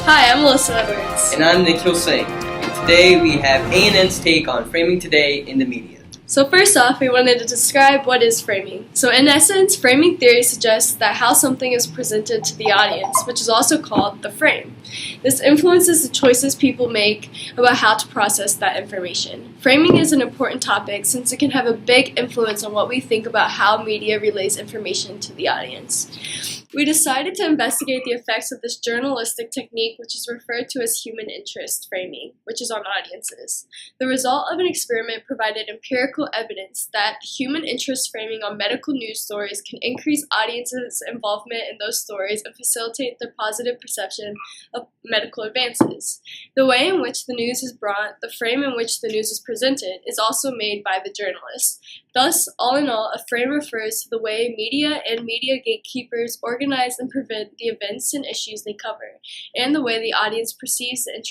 Hi, I'm Melissa Edwards. And I'm Nikhil Singh. And today we have ANN's take on framing today in the media. So first off, we wanted to describe what is framing. So in essence, framing theory suggests that how something is presented to the audience, which is also called the frame. This influences the choices people make about how to process that information. Framing is an important topic since it can have a big influence on what we think about how media relays information to the audience. We decided to investigate the effects of this journalistic technique, which is referred to as human interest framing, which is on audiences. The result of an experiment provided empirical evidence that human interest framing on medical news stories can increase audiences' involvement in those stories and facilitate their positive perception of medical advances. The way in which the news is brought, the frame in which the news is presented, is also made by the journalist. Thus, all in all, a frame refers to the way media and media gatekeepers organize and prevent the events and issues they cover, and the way the audience perceives and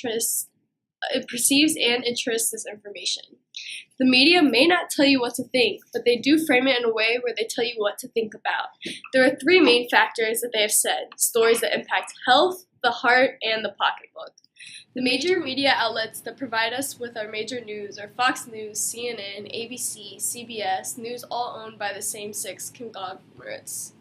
interests this information. The media may not tell you what to think, but they do frame it in a way where they tell you what to think about. There are three main factors that they have said: stories that impact health, the heart, and the pocketbook. The major media outlets that provide us with our major news are Fox News, CNN, ABC, CBS, news all owned by the same six conglomerates.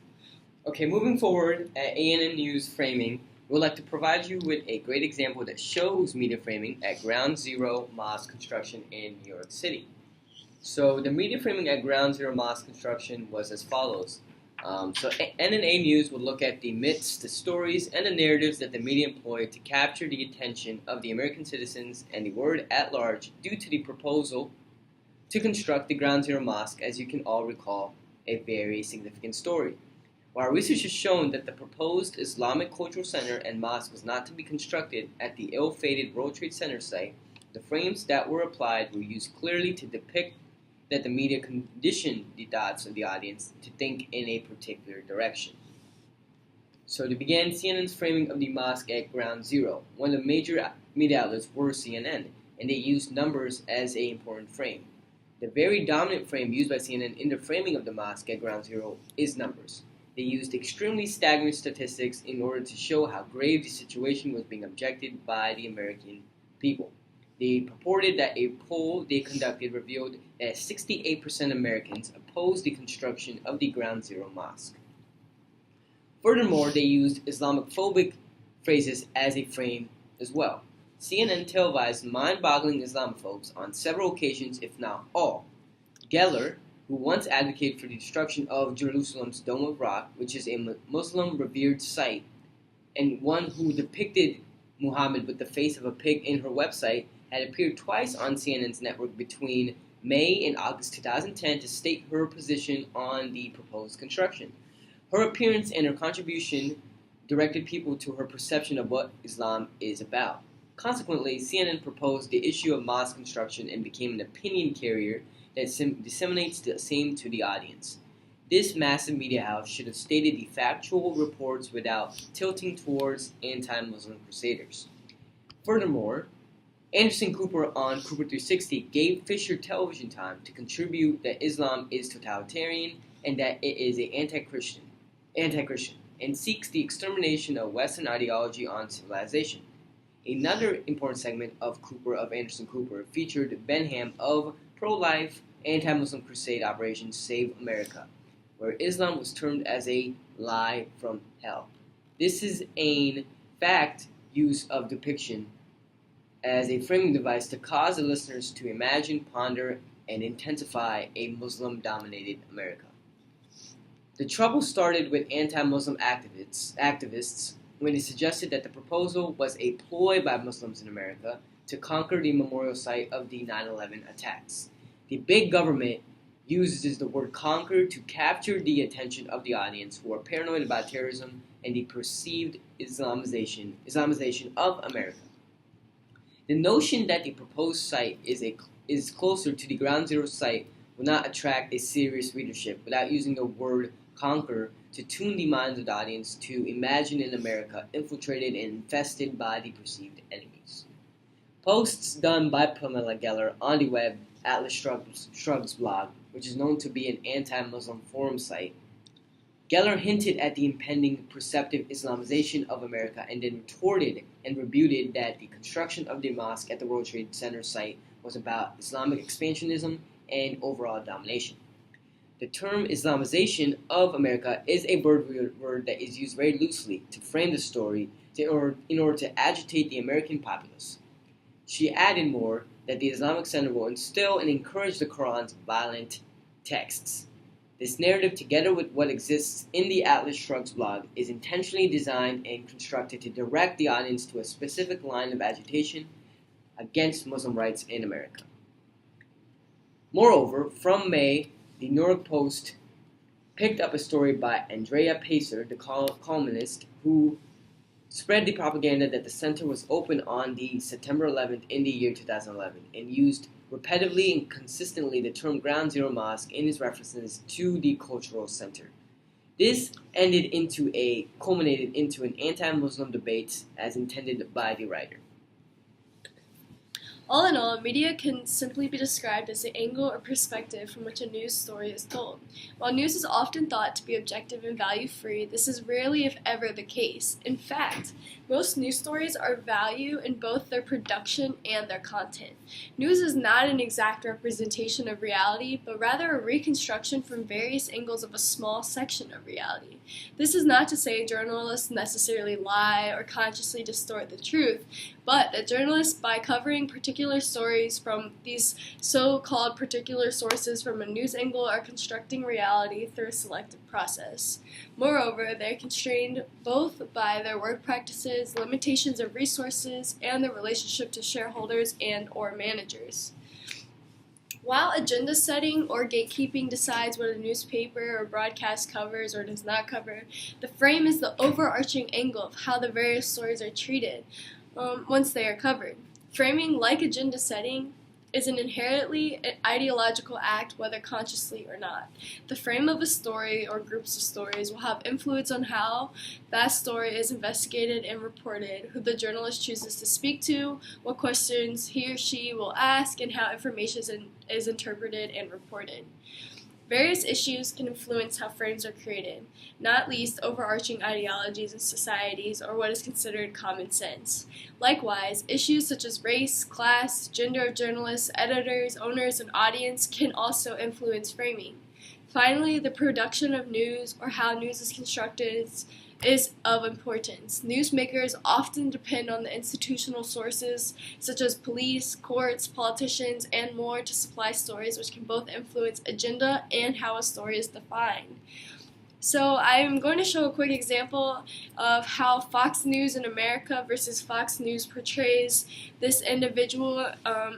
Okay, moving forward at ANN News Framing, we would like to provide you with a great example that shows media framing at Ground Zero Mosque construction in New York City. So the media framing at Ground Zero Mosque construction was as follows. NNA News would look at the myths, the stories, and the narratives that the media employed to capture the attention of the American citizens and the world at large due to the proposal to construct the Ground Zero Mosque, as you can all recall, a very significant story. While research has shown that the proposed Islamic Cultural Center and mosque was not to be constructed at the ill-fated World Trade Center site, the frames that were applied were used clearly to depict that the media conditioned the thoughts of the audience to think in a particular direction. So to begin, CNN's framing of the mosque at Ground Zero. One of the major media outlets were CNN, and they used numbers as an important frame. The very dominant frame used by CNN in the framing of the mosque at Ground Zero is numbers. They used extremely staggering statistics in order to show how grave the situation was being objected by the American people. They purported that a poll they conducted revealed that 68% of Americans opposed the construction of the Ground Zero Mosque. Furthermore, they used Islamophobic phrases as a frame as well. CNN televised mind-boggling Islamophobes on several occasions, if not all. Geller, who once advocated for the destruction of Jerusalem's Dome of Rock, which is a Muslim revered site, and one who depicted Muhammad with the face of a pig in her website, had appeared twice on CNN's network between May and August 2010 to state her position on the proposed construction. Her appearance and her contribution directed people to her perception of what Islam is about. Consequently, CNN proposed the issue of mosque construction and became an opinion carrier that disseminates the same to the audience. This massive media house should have stated the factual reports without tilting towards anti-Muslim crusaders. Furthermore, Anderson Cooper on Cooper 360 gave Fisher television time to contribute that Islam is totalitarian and that it is anti-Christian, and seeks the extermination of Western ideology on civilization. Another important segment of Anderson Cooper featured Benham of pro-life anti-Muslim crusade Operation Save America, where Islam was termed as a lie from hell. This is a fact use of depiction as a framing device to cause the listeners to imagine, ponder, and intensify a Muslim-dominated America. The trouble started with anti-Muslim activists when they suggested that the proposal was a ploy by Muslims in America to conquer the memorial site of the 9/11 attacks. The big government uses the word conquer to capture the attention of the audience who are paranoid about terrorism and the perceived Islamization of America. The notion that the proposed site is closer to the Ground Zero site will not attract a serious readership without using the word conquer to tune the minds of the audience to imagine an America infiltrated and infested by the perceived enemies. Posts done by Pamela Geller on the web Atlas Shrugs blog, which is known to be an anti-Muslim forum site, Geller hinted at the impending perceptive Islamization of America and then retorted and rebutted that the construction of the mosque at the World Trade Center site was about Islamic expansionism and overall domination. The term Islamization of America is a word that is used very loosely to frame the story in order to agitate the American populace. She added more that the Islamic Center will instill and encourage the Quran's violent texts. This narrative, together with what exists in the Atlas Shrugs blog, is intentionally designed and constructed to direct the audience to a specific line of agitation against Muslim rights in America. Moreover, from May, the New York Post picked up a story by Andrea Pacer, the columnist, who spread the propaganda that the center was open on the September 11th in the year 2011 and used repetitively and consistently the term Ground Zero Mosque in his references to the cultural center. This culminated into an anti-Muslim debate as intended by the writer. All in all, media can simply be described as the angle or perspective from which a news story is told. While news is often thought to be objective and value-free, this is rarely, if ever, the case. In fact, most news stories are value in both their production and their content. News is not an exact representation of reality, but rather a reconstruction from various angles of a small section of reality. This is not to say journalists necessarily lie or consciously distort the truth, but that journalists, by covering particular stories from these so-called particular sources from a news angle, are constructing reality through a selective process. Moreover, they are constrained both by their work practices, limitations of resources, and their relationship to shareholders and or managers. While agenda setting or gatekeeping decides what a newspaper or broadcast covers or does not cover, the frame is the overarching angle of how the various stories are treated once they are covered. Framing, like agenda setting, is an inherently ideological act, whether consciously or not. The frame of a story or groups of stories will have influence on how that story is investigated and reported, who the journalist chooses to speak to, what questions he or she will ask, and how information is interpreted and reported. Various issues can influence how frames are created, not least overarching ideologies in societies or what is considered common sense. Likewise, issues such as race, class, gender of journalists, editors, owners, and audience can also influence framing. Finally, the production of news, or how news is constructed, is of importance. Newsmakers often depend on the institutional sources such as police, courts, politicians, and more to supply stories which can both influence agenda and how a story is defined. So I'm going to show a quick example of how Fox News in America versus Fox News portrays this individual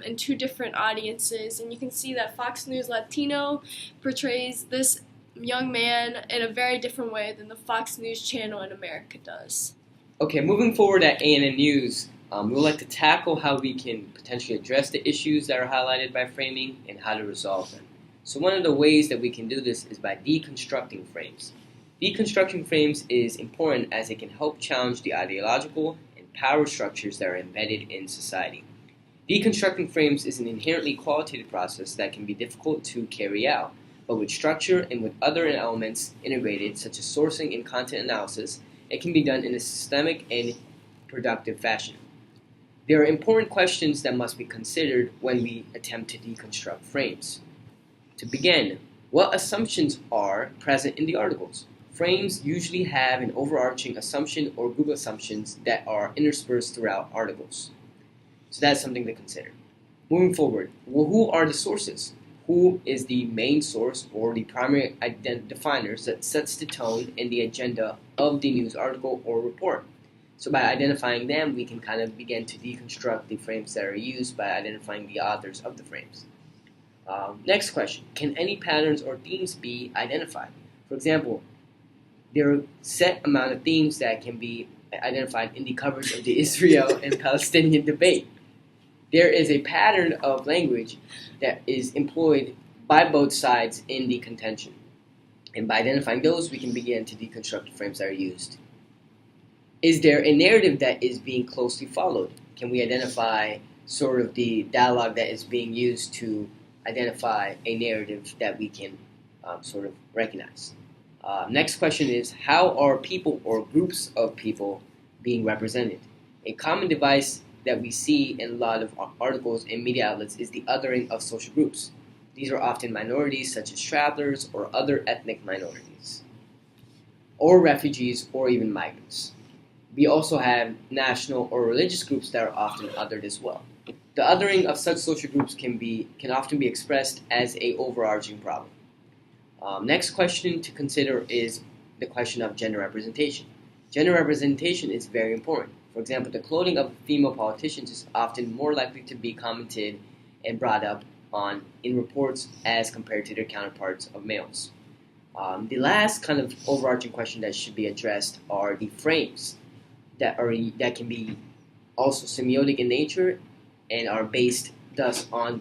in two different audiences. And you can see that Fox News Latino portrays this young man in a very different way than the Fox News channel in America does. Okay, moving forward at ANN News, we would like to tackle how we can potentially address the issues that are highlighted by framing and how to resolve them. So one of the ways that we can do this is by deconstructing frames. Deconstructing frames is important as it can help challenge the ideological and power structures that are embedded in society. Deconstructing frames is an inherently qualitative process that can be difficult to carry out, but with structure and with other elements integrated, such as sourcing and content analysis, it can be done in a systemic and productive fashion. There are important questions that must be considered when we attempt to deconstruct frames. To begin, what assumptions are present in the articles? Frames usually have an overarching assumption or group of assumptions that are interspersed throughout articles. So that's something to consider. Moving forward, well, who are the sources? Who is the main source or the primary definers that sets the tone and the agenda of the news article or report? So by identifying them, we can kind of begin to deconstruct the frames that are used by identifying the authors of the frames. Next question, can any patterns or themes be identified? For example, there are a set amount of themes that can be identified in the coverage of the Israel and Palestinian debate. There is a pattern of language that is employed by both sides in the contention. And by identifying those, we can begin to deconstruct the frames that are used. Is there a narrative that is being closely followed? Can we identify sort of the dialogue that is being used to identify a narrative that we can sort of recognize? Next question is, how are people or groups of people being represented? A common device that we see in a lot of articles and media outlets is the othering of social groups. These are often minorities such as travelers or other ethnic minorities, or refugees or even migrants. We also have national or religious groups that are often othered as well. The othering of such social groups can often be expressed as an overarching problem. Next question to consider is the question of gender representation. Gender representation is very important. For example, the clothing of female politicians is often more likely to be commented and brought up on in reports as compared to their counterparts of males. The last kind of overarching question that should be addressed are the frames that can be also semiotic in nature and are based thus upon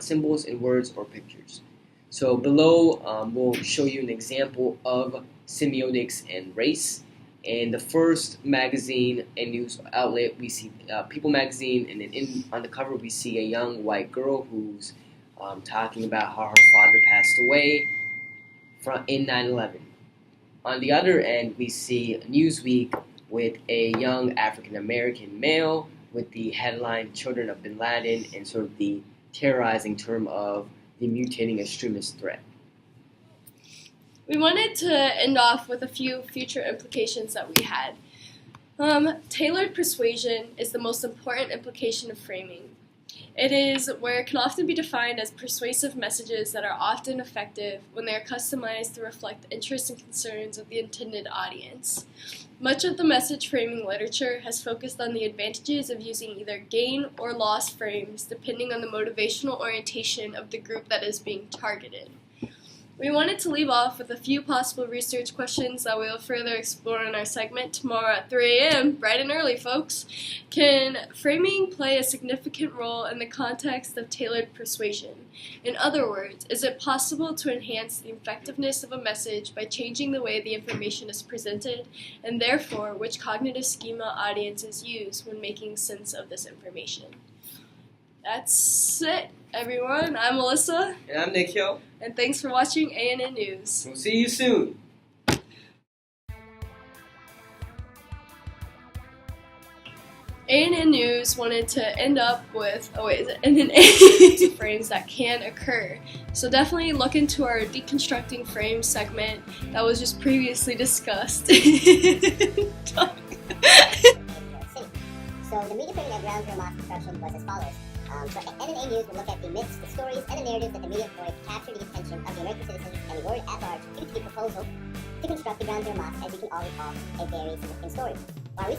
symbols and words or pictures. So below we'll show you an example of semiotics and race. In the first magazine and news outlet, we see People magazine, and then on the cover we see a young white girl who's talking about how her father passed away in 9/11. On the other end, we see Newsweek with a young African American male with the headline "Children of Bin Laden" and sort of the terrorizing term of the mutating extremist threat. We wanted to end off with a few future implications that we had. Tailored persuasion is the most important implication of framing. It is where it can often be defined as persuasive messages that are often effective when they are customized to reflect the interests and concerns of the intended audience. Much of the message framing literature has focused on the advantages of using either gain or loss frames depending on the motivational orientation of the group that is being targeted. We wanted to leave off with a few possible research questions that we'll further explore in our segment tomorrow at 3 a.m., bright and early, folks. Can framing play a significant role in the context of tailored persuasion? In other words, is it possible to enhance the effectiveness of a message by changing the way the information is presented, and therefore which cognitive schema audiences use when making sense of this information? That's it, everyone. I'm Melissa. And I'm Nikhil. And thanks for watching ANN News. We'll see you soon. ANN News wanted to end up with, NNA frames that can occur. So definitely look into our deconstructing frames segment that was just previously discussed. So the media framing at Ground Zero Mosque construction was as follows. So NNA News will look at the myths, the stories, and the narratives that the media employed to capture the attention of the American citizens and the world at large due to the proposal to construct the Ground Zero Mosque, as we can all recall, a very significant story. While